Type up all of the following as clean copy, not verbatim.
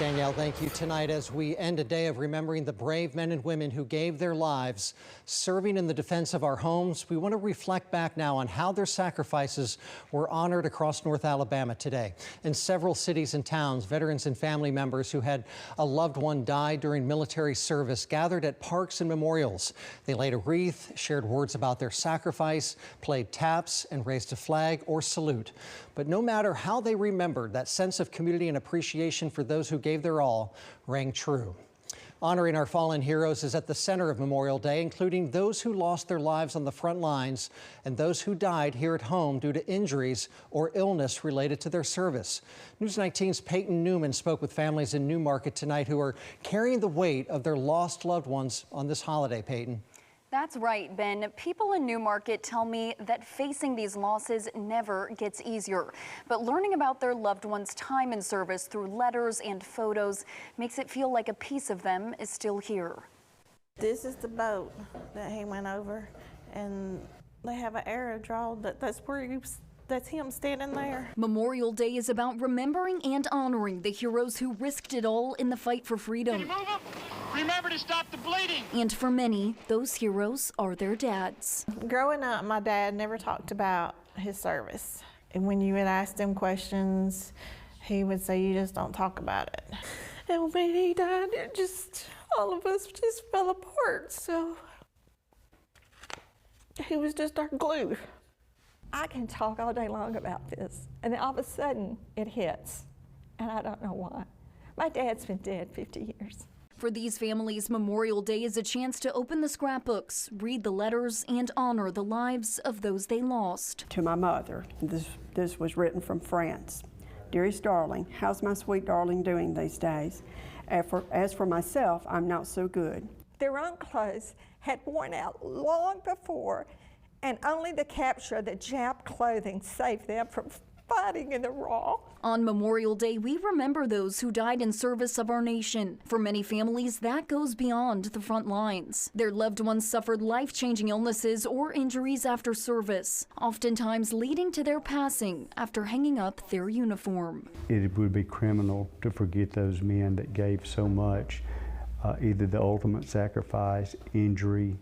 Danielle, thank you. Tonight, as we end a day of remembering the brave men and women who gave their lives serving in the defense of our homes, we want to reflect back now on how their sacrifices were honored across North Alabama today. In several cities and towns, veterans and family members who had a loved one die during military service gathered at parks and memorials. They laid a wreath, shared words about their sacrifice, played taps, and raised a flag or salute. But no matter how they remembered, that sense of community and appreciation for those who gave their all rang true. Honoring our fallen heroes is at the center of Memorial Day, including those who lost their lives on the front lines and those who died here at home due to injuries or illness related to their service. News 19's Peyton Newman spoke with families in Newmarket tonight who are carrying the weight of their lost loved ones on this holiday, Peyton. That's right, Ben. People in Newmarket tell me that facing these losses never gets easier. But learning about their loved ones' time in service through letters and photos makes it feel like a piece of them is still here. This is the boat that he went over, and they have an arrow drawn. That's him standing there. Memorial Day is about remembering and honoring the heroes who risked it all in the fight for freedom. Remember to stop the bleeding. And for many, those heroes are their dads. Growing up, my dad never talked about his service. And when you would ask him questions, he would say, "You just don't talk about it." And when he died, all of us just fell apart. So he was just our glue. I can talk all day long about this, and then all of a sudden it hits, and I don't know why. My dad's been dead 50 years. For these families, Memorial Day is a chance to open the scrapbooks, read the letters, and honor the lives of those they lost. To my mother, this was written from France. Dearest darling, how's my sweet darling doing these days? As for myself, I'm not so good. Their own clothes had worn out long before, and only the capture of the Jap clothing saved them from fighting in the raw. On Memorial Day, we remember those who died in service of our nation. For many families, that goes beyond the front lines. Their loved ones suffered life-changing illnesses or injuries after service, oftentimes leading to their passing after hanging up their uniform. It would be criminal to forget those men that gave so much, either the ultimate sacrifice, injury,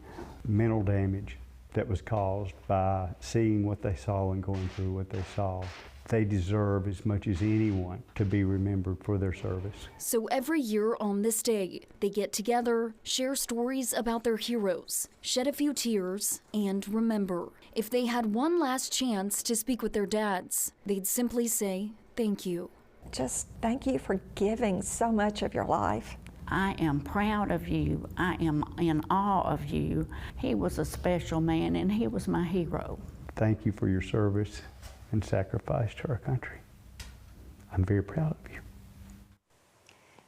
mental damage that was caused by seeing what they saw and going through what they saw. They deserve as much as anyone to be remembered for their service. So every year on this day, they get together, share stories about their heroes, shed a few tears, and remember. If they had one last chance to speak with their dads, they'd simply say, "Thank you." Just thank you for giving so much of your life. I am proud of you. I am in awe of you. He was a special man, and he was my hero. Thank you for your service and sacrifice to our country. I'm very proud of you.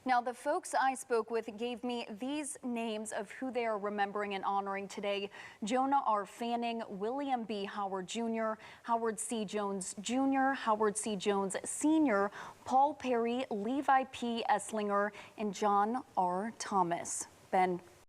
Now, the folks I spoke with gave me these names of who they are remembering and honoring today: Jonah R. Fanning, William B. Howard Jr., Howard C. Jones Jr., Howard C. Jones Sr., Paul Perry, Levi P. Esslinger, and John R. Thomas. Ben.